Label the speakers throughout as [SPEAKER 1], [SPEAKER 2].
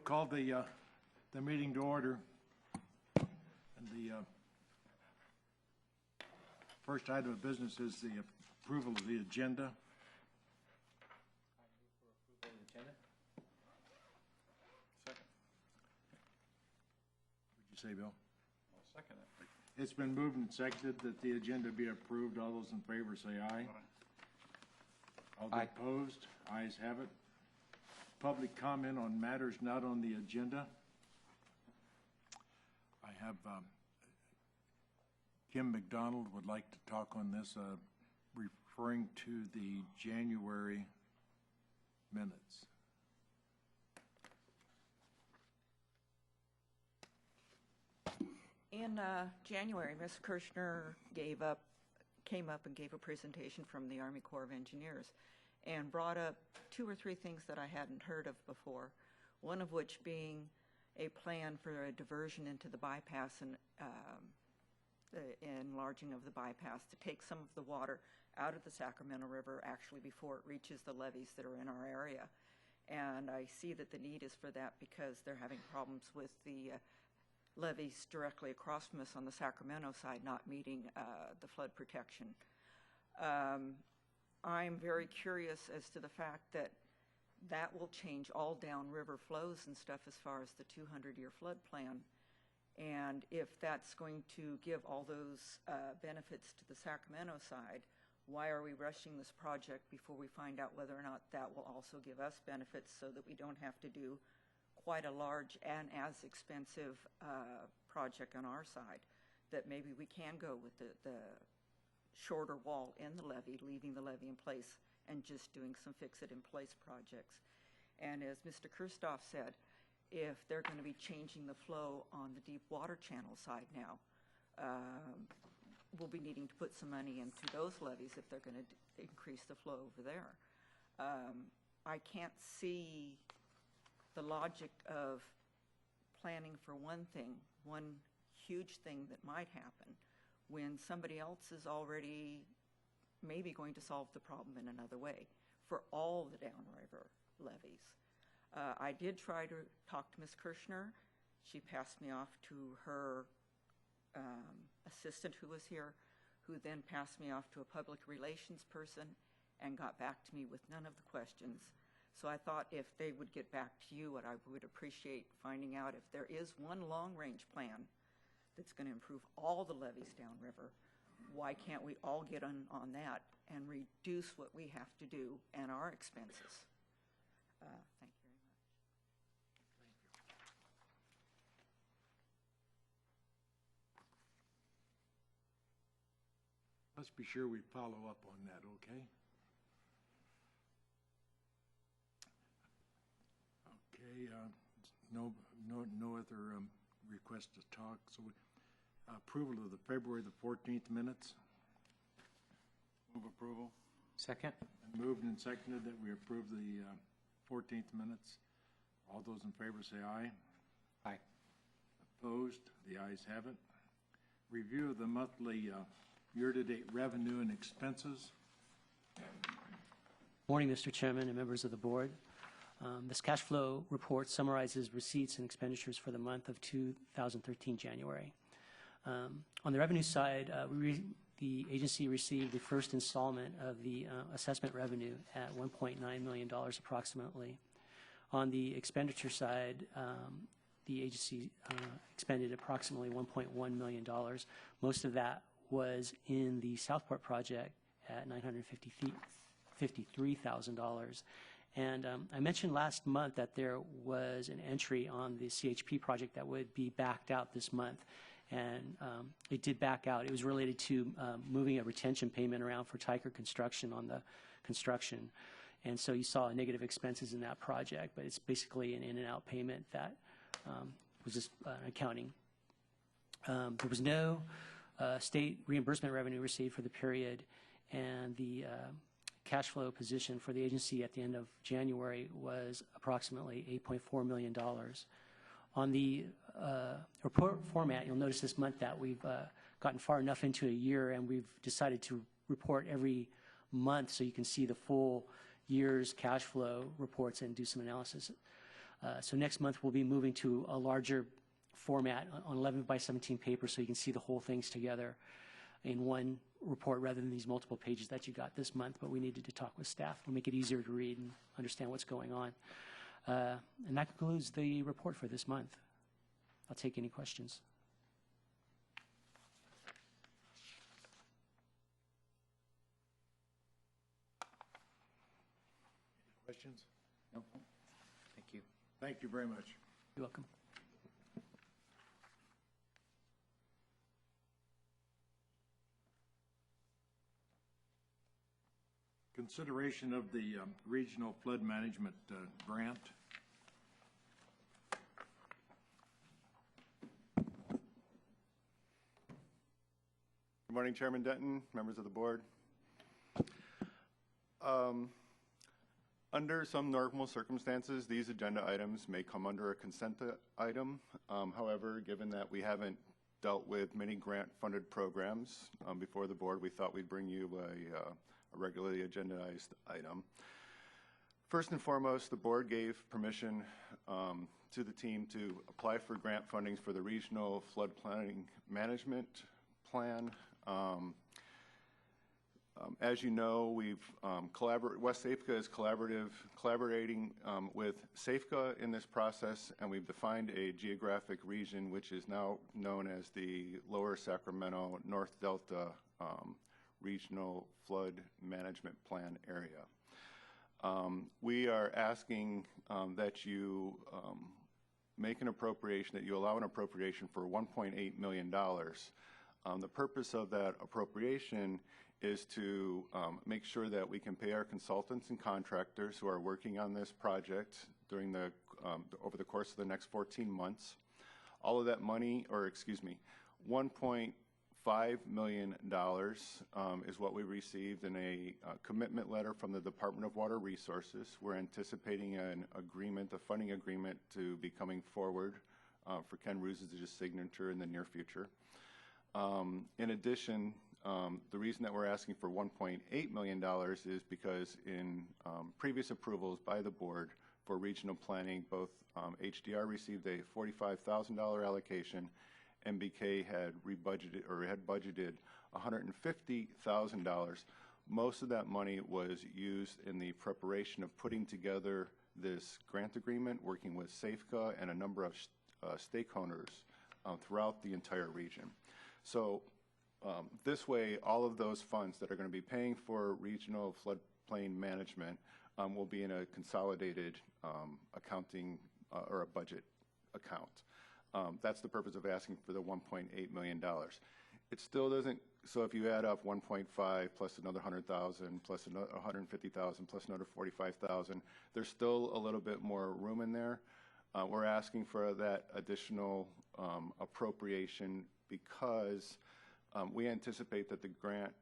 [SPEAKER 1] call the meeting to order. And the first item of business is the approval of the agenda.
[SPEAKER 2] Second.
[SPEAKER 1] What'd you say, Bill?
[SPEAKER 2] I'll second it.
[SPEAKER 1] It's been moved and seconded that the agenda be approved. All those in favor say aye. All those opposed? Ayes have it. Public comment on matters not on the agenda. I have Kim McDonald would like to talk on this, referring to the January minutes.
[SPEAKER 3] In January, Ms. Kirshner came up and gave a presentation from the Army Corps of Engineers and brought up 2 or 3 things that I hadn't heard of before, one of which being a plan for a diversion into the bypass and the enlarging of the bypass to take some of the water out of the Sacramento River actually before it reaches the levees that are in our area. And I see that the need is for that because they're having problems with the levees directly across from us on the Sacramento side not meeting the flood protection. I'm very curious as to the fact that that will change all downriver flows and stuff as far as the 200-year flood plan. And if that's going to give all those benefits to the Sacramento side, why are we rushing this project before we find out whether or not that will also give us benefits so that we don't have to do quite a large and as expensive project on our side, that maybe we can go with the shorter wall in the levee, leaving the levee in place and just doing some fix-it-in-place projects. And as Mr. Kirstoff said, if they're going to be changing the flow on the deep water channel side now, we'll be needing to put some money into those levees if they're going to increase the flow over there. I can't see the logic of planning for one thing, one huge thing that might happen, when somebody else is already maybe going to solve the problem in another way for all the downriver levees. I did try to talk to Ms. Kirshner. She passed me off to her assistant who was here, who then passed me off to a public relations person and got back to me with none of the questions. So I thought if they would get back to you, what I would appreciate finding out if there is one long-range plan that's going to improve all the levees downriver, why can't we all get on that and reduce what we have to do and our expenses? Thank you very much.
[SPEAKER 1] Thank you. Let's be sure we follow up on that, okay? Okay, no other requests to talk. So approval of the February the 14th minutes.
[SPEAKER 2] Move approval.
[SPEAKER 4] Second.
[SPEAKER 1] And moved and seconded that we approve the 14th minutes. All those in favor say aye.
[SPEAKER 4] Aye.
[SPEAKER 1] Opposed? The ayes have it. Review of the monthly year-to-date revenue and expenses.
[SPEAKER 5] Morning, Mr. Chairman and members of the board. This cash flow report summarizes receipts and expenditures for the month of 2013 January. On the revenue side, the agency received the first installment of the assessment revenue at $1.9 million approximately. On the expenditure side, the agency expended approximately $1.1 million. Most of that was in the Southport project at $953,000. And I mentioned last month that there was an entry on the CHP project that would be backed out this month. And it did back out. It was related to moving a retention payment around for Tiker Construction on the construction. And so you saw negative expenses in that project, but it's basically an in and out payment that was just accounting. There was no state reimbursement revenue received for the period, and the cash flow position for the agency at the end of January was approximately $8.4 million. On the report format, you'll notice this month that we've gotten far enough into a year and we've decided to report every month so you can see the full year's cash flow reports and do some analysis. So next month we'll be moving to a larger format on 11 by 17 paper so you can see the whole things together in one report rather than these multiple pages that you got this month, but we needed to talk with staff to make it easier to read and understand what's going on. And that concludes the report for this month. I'll take any questions.
[SPEAKER 1] Questions?
[SPEAKER 4] No. Thank you.
[SPEAKER 1] Thank you very much.
[SPEAKER 5] You're welcome.
[SPEAKER 1] Consideration of the Regional Flood Management Grant.
[SPEAKER 6] Good morning, Chairman Denton, members of the board. Under some normal circumstances, these agenda items may come under a consent item. However, given that we haven't dealt with many grant-funded programs before the board, we thought we'd bring you a regularly agendized item. First and foremost, the board gave permission to the team to apply for grant funding for the Regional Flood Planning Management Plan. As you know, we've WSAFCA is collaborating with SAFCA in this process, and we've defined a geographic region which is now known as the Lower Sacramento North Delta Regional Flood Management Plan area. We are asking that you make an appropriation, that you allow an appropriation for $1.8 million. The purpose of that appropriation is to make sure that we can pay our consultants and contractors who are working on this project during the over the course of the next 14 months. All of that money, or excuse me, $1.5 million is what we received in a commitment letter from the Department of Water Resources. We're anticipating an agreement, a funding agreement, to be coming forward for Ken Roos's signature in the near future. In addition, the reason that we're asking for $1.8 million is because in previous approvals by the board for regional planning, both HDR received a $45,000 allocation, MBK had budgeted $150,000. Most of that money was used in the preparation of putting together this grant agreement, working with SAFCA and a number of stakeholders throughout the entire region. So this way, all of those funds that are going to be paying for regional floodplain management will be in a consolidated accounting or a budget account. That's the purpose of asking for the $1.8 million. It still doesn't, so if you add up 1.5 plus another 100,000 plus another 150,000 plus another 45,000, there's still a little bit more room in there. We're asking for that additional appropriation because we anticipate that the grant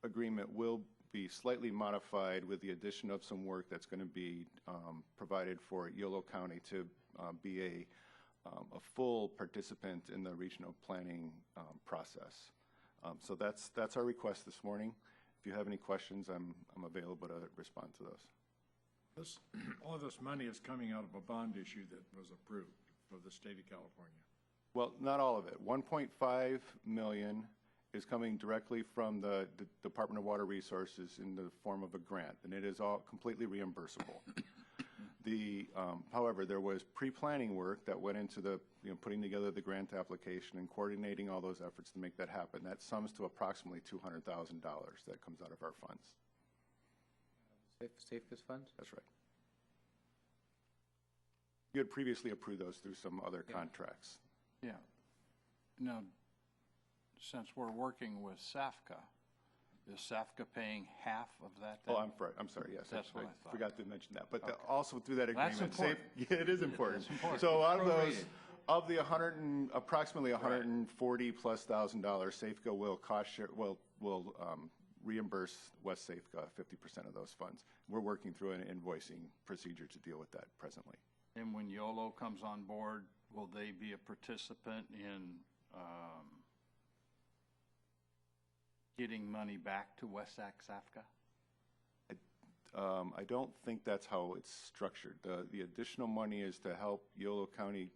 [SPEAKER 6] agreement will be slightly modified with the addition of some work that's going to be provided for Yolo County to be a full participant in the regional planning process. So that's our request this morning. If you have any questions, I'm available to respond to those.
[SPEAKER 1] All of this money is coming out of a bond issue that was approved for the state of California.
[SPEAKER 6] Well, not all of it. 1.5 million is coming directly from the Department of Water Resources in the form of a grant, and it is all completely reimbursable. However, there was pre-planning work that went into the putting together the grant application and coordinating all those efforts to make that happen. That sums to approximately $200,000 that comes out of our funds.
[SPEAKER 4] SAFCA's funds?
[SPEAKER 6] That's right. You had previously approved those through some other contracts.
[SPEAKER 2] Yeah. Now, since we're working with SAFCA, is SAFCA paying half of that then?
[SPEAKER 6] Oh, I'm sorry, yes.
[SPEAKER 2] That's what I thought.
[SPEAKER 6] Forgot to mention that. But also through that agreement.
[SPEAKER 2] That's important.
[SPEAKER 6] Yeah, it is important.
[SPEAKER 2] That's important.
[SPEAKER 6] So out of those, of the approximately $140,000+ SAFCA will cost share, will reimburse West SAFCA 50% of those funds. We're working through an invoicing procedure to deal with that presently.
[SPEAKER 2] And when YOLO comes on board, will they be a participant in getting money back to WSAFCA?
[SPEAKER 6] I don't think that's how it's structured. The additional money is to help Yolo County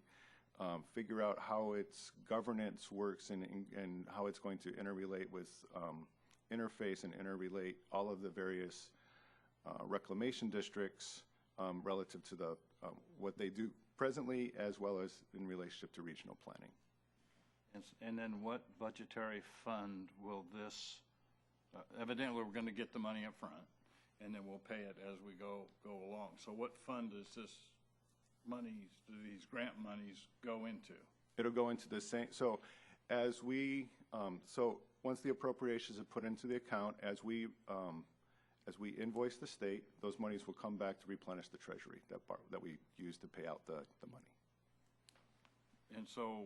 [SPEAKER 6] figure out how its governance works and how it's going to interrelate with, interface and interrelate all of the various reclamation districts relative to the what they do presently, as well as in relationship to regional planning.
[SPEAKER 2] And then what budgetary fund will this, evidently we're going to get the money up front, and then we'll pay it as we go along. So what fund does this money, do these grant monies go into?
[SPEAKER 6] It'll go into the same, so as we, so once the appropriations are put into the account, as we invoice the state, those monies will come back to replenish the treasury that we use to pay out the money.
[SPEAKER 2] And so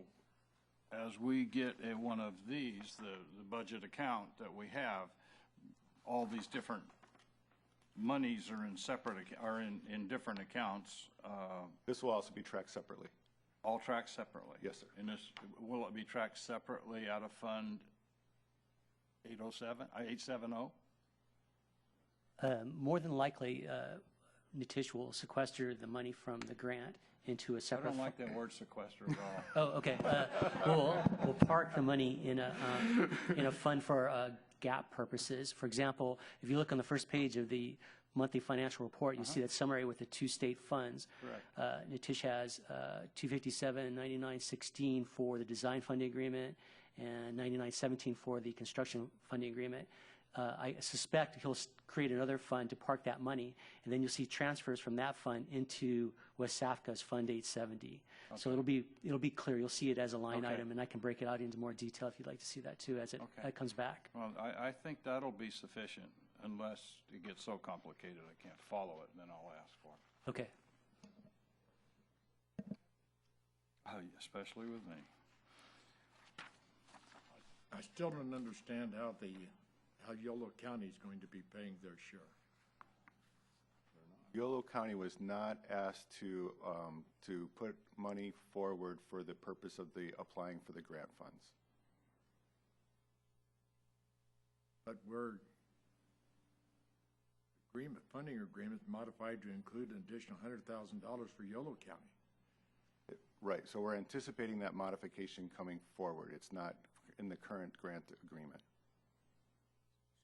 [SPEAKER 2] as we get one of these, the budget account that we have, all these different monies are in separate, are in different accounts.
[SPEAKER 6] This will also be tracked separately.
[SPEAKER 2] All tracked separately?
[SPEAKER 6] Yes, sir.
[SPEAKER 2] And this, will it be tracked separately out of Fund 870?
[SPEAKER 5] More than likely, Nitish will sequester the money from the grant into a
[SPEAKER 2] I
[SPEAKER 5] separate.
[SPEAKER 2] don't like that word sequester at all.
[SPEAKER 5] Oh, okay. We'll park the money in a fund for gap purposes. For example, if you look on the first page of the monthly financial report, you see that summary with the two state funds.
[SPEAKER 2] Correct.
[SPEAKER 5] Nitish has 257.99.16 for the design funding agreement and 99.17 for the construction funding agreement. I suspect he'll create another fund to park that money, and then you'll see transfers from that fund into WSAFCA's Fund 870. Okay. So it'll be clear. You'll see it as a line item, and I can break it out into more detail if you'd like to see that too as it comes back.
[SPEAKER 2] Well, I think that'll be sufficient unless it gets so complicated I can't follow it, then I'll ask for it.
[SPEAKER 5] Okay.
[SPEAKER 2] Especially with me.
[SPEAKER 1] I still don't understand how Yolo County is going to be paying their share.
[SPEAKER 6] Yolo County was not asked to put money forward for the purpose of applying for the grant funds.
[SPEAKER 1] But funding agreement modified to include an additional $100,000 for Yolo County.
[SPEAKER 6] Right, so we're anticipating that modification coming forward. It's not in the current grant agreement.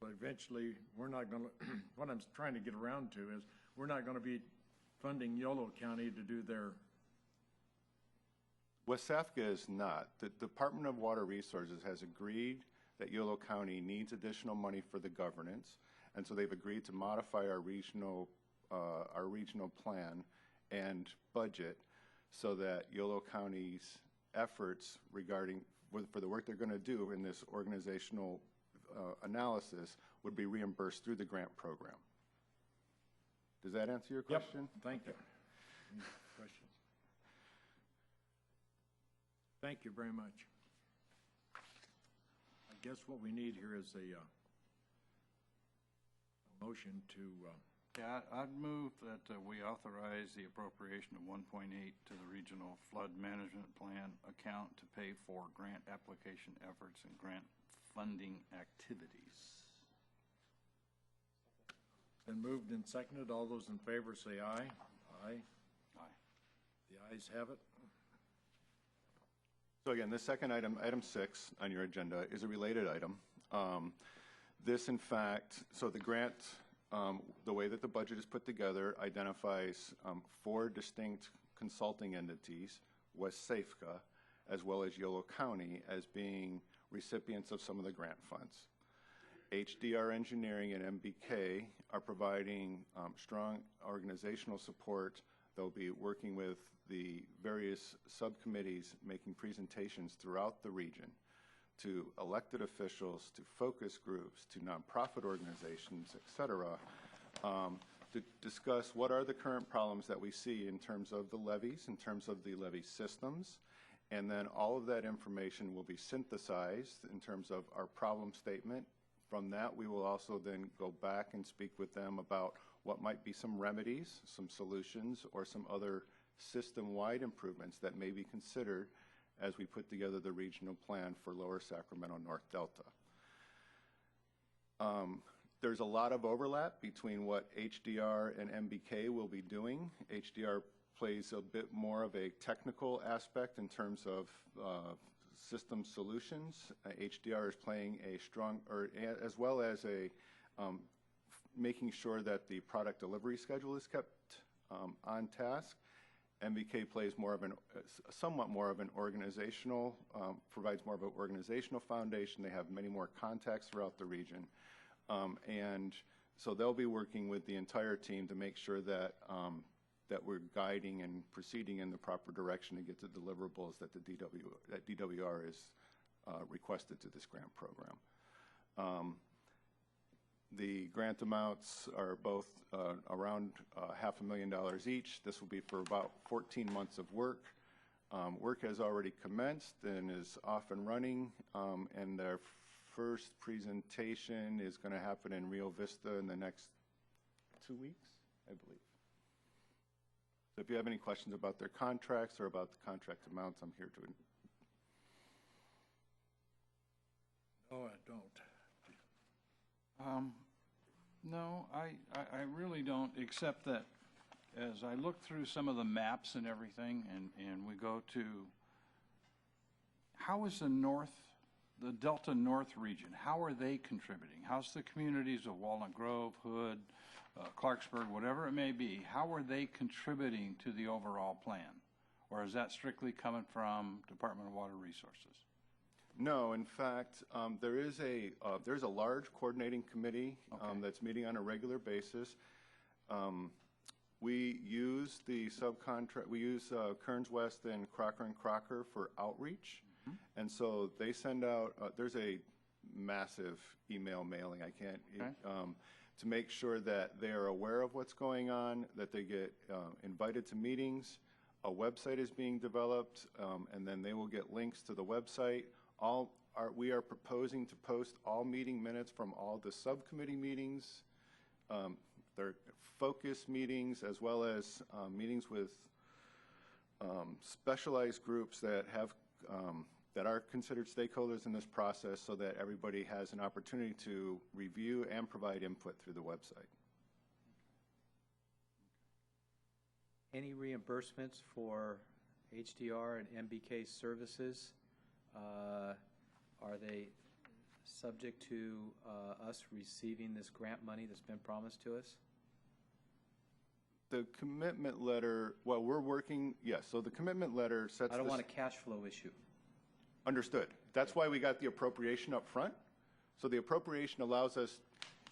[SPEAKER 1] So eventually, we're not going to, what I'm trying to get around to is, we're not going to be funding Yolo County to do their.
[SPEAKER 6] WSAFCA is not. The Department of Water Resources has agreed that Yolo County needs additional money for the governance, and so they've agreed to modify our regional plan and budget so that Yolo County's efforts for the work they're going to do in this organizational analysis would be reimbursed through the grant program. Does that answer your question?
[SPEAKER 1] Yep. Thank you. Any questions? Thank you very much. I guess what we need here is a motion to.
[SPEAKER 2] Yeah, I'd move that we authorize the appropriation of 1.8 to the Regional Flood Management Plan account to pay for grant application efforts and grant funding activities.
[SPEAKER 1] Been moved and seconded. All those in favor say aye. Aye.
[SPEAKER 2] Aye.
[SPEAKER 1] The ayes have it.
[SPEAKER 6] So again, the second item, item 6 on your agenda, is a related item. This, in fact, so the grant, the way that the budget is put together, identifies 4 distinct consulting entities, WSAFCA, as well as Yolo County, as being recipients of some of the grant funds. HDR Engineering and MBK are providing strong organizational support. They'll be working with the various subcommittees, making presentations throughout the region to elected officials, to focus groups, to nonprofit organizations, et cetera, to discuss what are the current problems that we see in terms of the levees, in terms of the levee systems, and then all of that information will be synthesized in terms of our problem statement. From that, we will also then go back and speak with them about what might be some remedies, some solutions, or some other system-wide improvements that may be considered as we put together the regional plan for Lower Sacramento North Delta. There's a lot of overlap between what HDR and MBK will be doing. HDR plays a bit more of a technical aspect in terms of system solutions. HDR is playing a strong, as well as making sure that the product delivery schedule is kept on task. MBK plays somewhat more of an organizational, provides more of an organizational foundation. They have many more contacts throughout the region. And so they'll be working with the entire team to make sure that that we're guiding and proceeding in the proper direction to get the deliverables that DWR is requested to this grant program. The grant amounts are both around $500,000 each. This will be for about 14 months of work. Work has already commenced and is off and running, and their first presentation is going to happen in Rio Vista in the next 2 weeks, I believe. So if you have any questions about their contracts or about the contract amounts, I'm here to.
[SPEAKER 1] No, I don't.
[SPEAKER 2] No, I really don't, except that as I look through some of the maps and everything, and we go to, how is the Delta North region, how are they contributing? How's the communities of Walnut Grove, Hood, Clarksburg, whatever it may be, how are they contributing to the overall plan? Or is that strictly coming from Department of Water Resources?
[SPEAKER 6] No, in fact, there's a large coordinating committee that's meeting on a regular basis. We use the subcontract. We use Kearns West and Crocker for outreach, and so they send out. There's a massive email mailing. I can't to make sure that they are aware of what's going on, that they get invited to meetings. A website is being developed, and then they will get links to the website. We are proposing to post all meeting minutes from all the subcommittee meetings, their focus meetings, as well as meetings with specialized groups that are considered stakeholders in this process, so that everybody has an opportunity to review and provide input through the website.
[SPEAKER 4] Any reimbursements for HDR and MBK services? Are they subject to us receiving this grant money that's been promised to us?
[SPEAKER 6] The commitment letter, well, we're working, yes, so the commitment letter sets
[SPEAKER 4] I don't want a cash flow issue.
[SPEAKER 6] Understood. That's why we got the appropriation up front. So the appropriation allows us,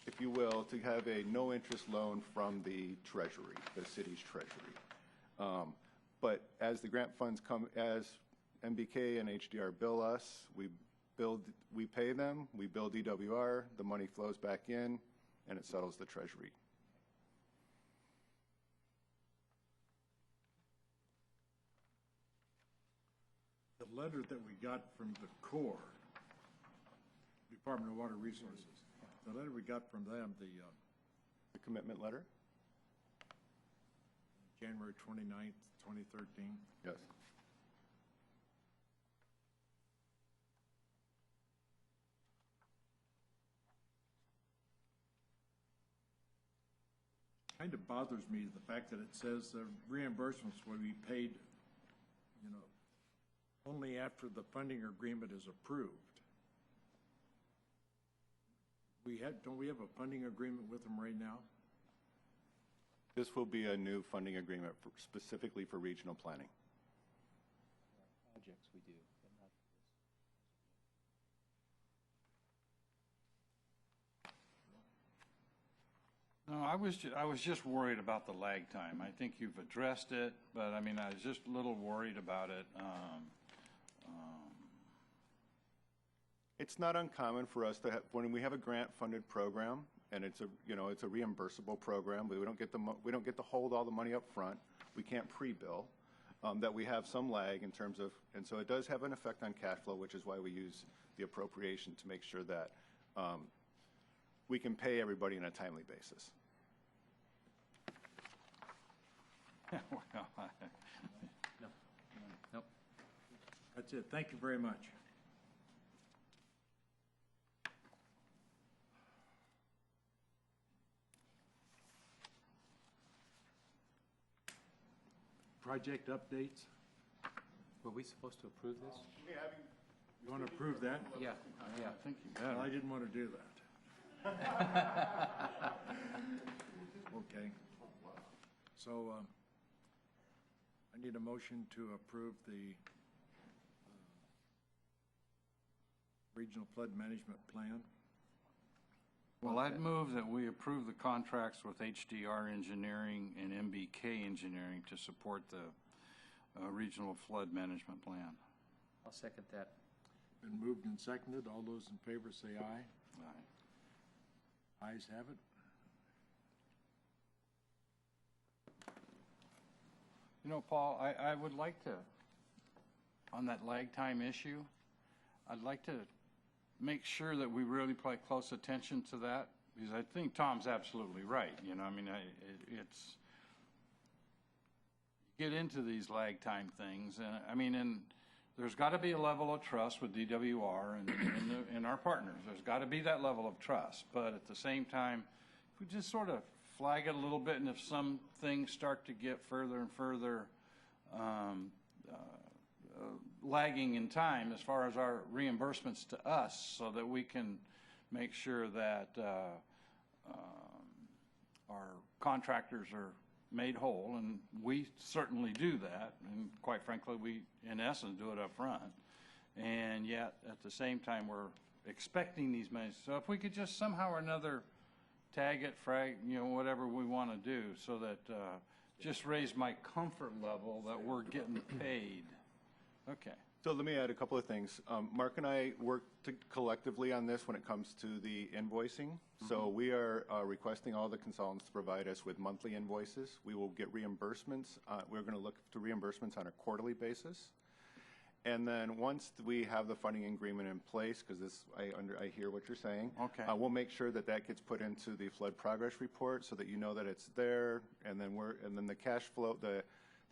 [SPEAKER 6] if you will, to have a no-interest loan from the Treasury, the city's Treasury. But as the grant funds come, as MBK and HDR bill us, we pay them, we bill DWR, the money flows back in, and it settles the Treasury.
[SPEAKER 1] The letter that we got from the Corps, Department of Water Resources, the letter we got from them, the
[SPEAKER 6] commitment letter?
[SPEAKER 1] January 29th, 2013.
[SPEAKER 6] Yes.
[SPEAKER 1] Kind of bothers me the fact that it says the reimbursements will be paid, only after the funding agreement is approved. Don't we have a funding agreement with them right now?
[SPEAKER 6] This will be a new funding agreement specifically for regional planning.
[SPEAKER 4] Projects we do, but not
[SPEAKER 2] No, I was just worried about the lag time. I think you've addressed it, but I mean, I was just a little worried about it.
[SPEAKER 6] It's not uncommon for us to have, when we have a grant-funded program, and it's a reimbursable program, but we don't get to hold all the money up front. We can't pre-bill. That we have some lag in terms of, and so it does have an effect on cash flow, which is why we use the appropriation to make sure that we can pay everybody on a timely basis.
[SPEAKER 4] No.
[SPEAKER 1] That's it. Thank you very much. project updates.
[SPEAKER 4] Were we supposed to approve this?
[SPEAKER 1] You want to approve that?
[SPEAKER 4] Yeah, yeah.
[SPEAKER 2] I think you
[SPEAKER 1] Well, I
[SPEAKER 2] better.
[SPEAKER 1] didn't want to do that. Okay. So, I need a motion to approve the Regional Flood Management Plan.
[SPEAKER 2] Well, I'd move that we approve the contracts with HDR Engineering and MBK Engineering to support the Regional Flood Management Plan.
[SPEAKER 4] I'll second that.
[SPEAKER 1] Been moved and seconded. All those in favor say aye.
[SPEAKER 2] Aye.
[SPEAKER 1] Ayes have it.
[SPEAKER 2] You know, Paul, I would like to, on that lag time issue, I'd like to make sure that we really pay close attention to that, because I think Tom's absolutely right. You know, I mean, it's, get into these lag time things, and I mean, and there's got to be a level of trust with DWR and our partners. There's got to be that level of trust, but at the same time, if we just sort of flag it a little bit, and if some things start to get further and further lagging in time as far as our reimbursements to us, so that we can make sure that our contractors are made whole, and we certainly do that, and quite frankly, we, in essence, do it up front. And yet, at the same time, we're expecting these monies. So if we could just somehow or another tag it, frag, you know, whatever we want to do, so that just raise my comfort level that we're getting paid. Okay.
[SPEAKER 6] So let me add a couple of things. Mark and I work collectively on this when it comes to the invoicing. So we are requesting all the consultants to provide us with monthly invoices. We will get reimbursements. We're going to look to reimbursements on a quarterly basis. And then once we have the funding agreement in place, because this, I hear what you're saying.
[SPEAKER 2] Okay.
[SPEAKER 6] We'll make sure that that gets put into the flood progress report, so that you know that it's there. And then the cash flow, the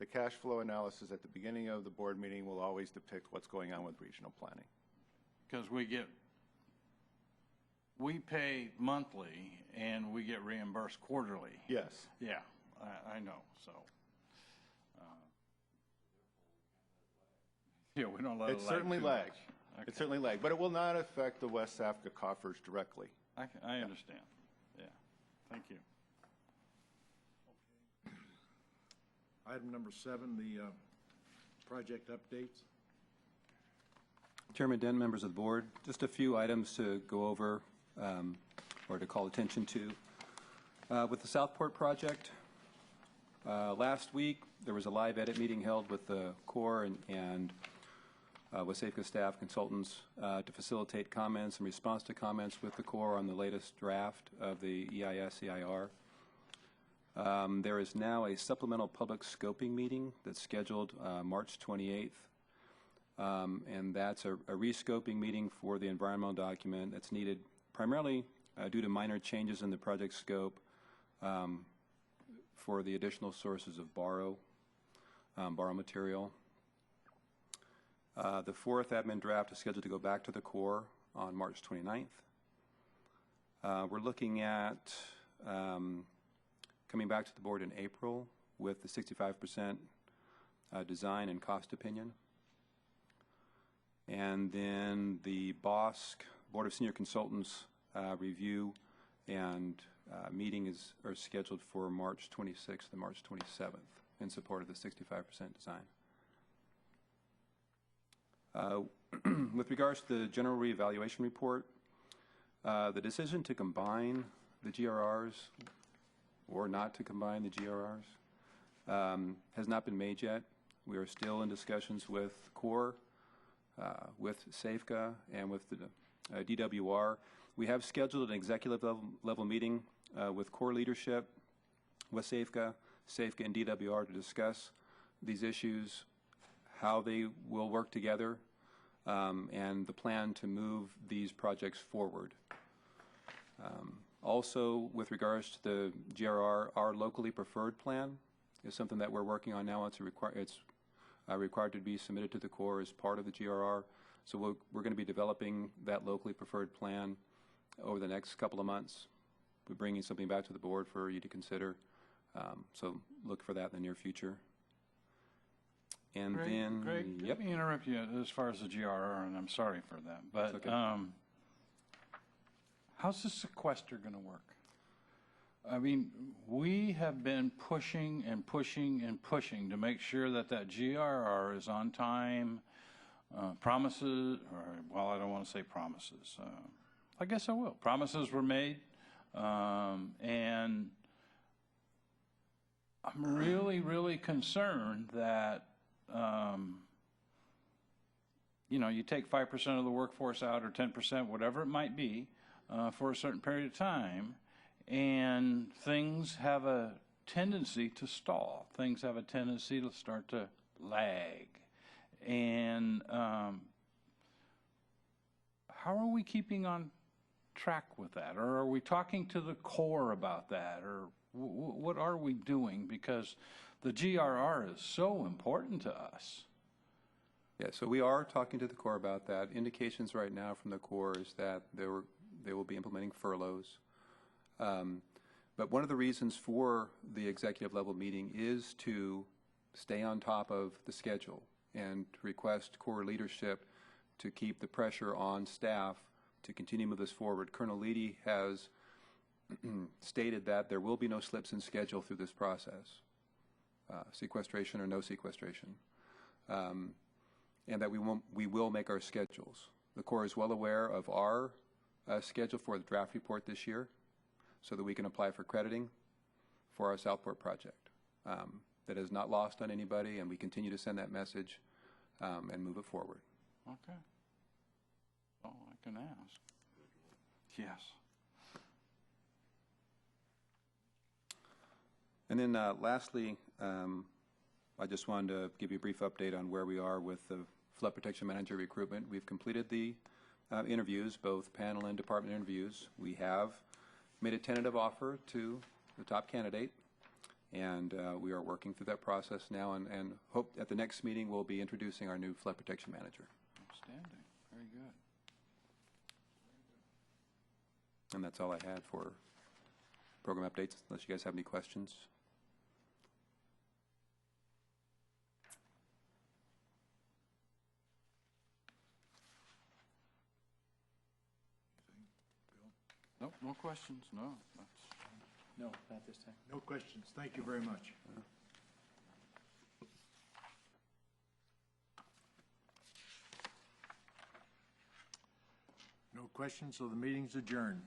[SPEAKER 6] cash flow analysis at the beginning of the board meeting will always depict what's going on with regional planning.
[SPEAKER 2] Because we pay monthly and we get reimbursed quarterly.
[SPEAKER 6] Yes.
[SPEAKER 2] Yeah, I know, so. Yeah, we don't let it lag.
[SPEAKER 6] It's certainly
[SPEAKER 2] too
[SPEAKER 6] lag.
[SPEAKER 2] much. Okay.
[SPEAKER 6] It's certainly lag, but it will not affect the WSAFCA coffers directly.
[SPEAKER 2] I understand, yeah, thank you.
[SPEAKER 1] Item number 7, the project updates.
[SPEAKER 7] Chairman Dent, members of the board, just a few items to go over or to call attention to. With the Southport project, last week there was a live edit meeting held with the Corps and WSAFCA staff consultants to facilitate comments and response to comments with the Corps on the latest draft of the EIS-EIR. There is now a supplemental public scoping meeting that's scheduled March 28th. And that's a rescoping meeting for the environmental document that's needed primarily due to minor changes in the project scope for the additional sources of borrow material. The 4th admin draft is scheduled to go back to the Corps on March 29th. We're looking at coming back to the board in April with the 65% design and cost opinion. And then the BOSC, Board of Senior Consultants, review and meeting are scheduled for March 26th and March 27th in support of the 65% design. With regards to the general reevaluation report, the decision to combine the GRRs or not to combine the GRRs has not been made yet. We are still in discussions with Corps, with SAFCA, and with the DWR. We have scheduled an executive level meeting with Corps leadership, with SAFCA, and DWR to discuss these issues, how they will work together, and the plan to move these projects forward. Also, with regards to the GRR, our locally preferred plan is something that we're working on now. It's required to be submitted to the Corps as part of the GRR. So we're going to be developing that locally preferred plan over the next couple of months. We're bringing something back to the board for you to consider. So look for that in the near future. And
[SPEAKER 2] Greg,
[SPEAKER 7] then,
[SPEAKER 2] Greg,
[SPEAKER 7] yep.
[SPEAKER 2] let me interrupt you as far as the GRR, and I'm sorry for that, but
[SPEAKER 7] It's okay.
[SPEAKER 2] How's the sequester going to work? I mean, we have been pushing and pushing and pushing to make sure that that GRR is on time. Promises, or, well, I don't want to say promises. I guess I will. Promises were made, and I'm really, really concerned that, you know, you take 5% of the workforce out or 10%, whatever it might be, for a certain period of time, and things have a tendency to stall. Things have a tendency to start to lag. And how are we keeping on track with that? Or are we talking to the Corps about that? Or what are we doing? Because the GRR is so important to us.
[SPEAKER 7] Yeah, so we are talking to the Corps about that. Indications right now from the Corps is that they will be implementing furloughs. But one of the reasons for the executive level meeting is to stay on top of the schedule and to request Corps leadership to keep the pressure on staff to continue to move this forward. Colonel Leedy has stated that there will be no slips in schedule through this process, sequestration or no sequestration, and that we will make our schedules. The Corps is well aware of our schedule for the draft report this year so that we can apply for crediting for our Southport project. That is not lost on anybody, and we continue to send that message and move it forward.
[SPEAKER 2] Okay. All I can ask. Yes.
[SPEAKER 7] And then lastly, I just wanted to give you a brief update on where we are with the flood protection manager recruitment. We've completed the interviews, both panel and department interviews. We have made a tentative offer to the top candidate, and we are working through that process now, and hope at the next meeting we'll be introducing our new flood protection manager.
[SPEAKER 2] Outstanding. Very good.
[SPEAKER 7] And that's all I had for program updates, unless you guys have any questions.
[SPEAKER 2] Nope, no questions. No. That's
[SPEAKER 4] No, not this time.
[SPEAKER 1] No questions. Thank you very much. No questions, so the meeting's adjourned.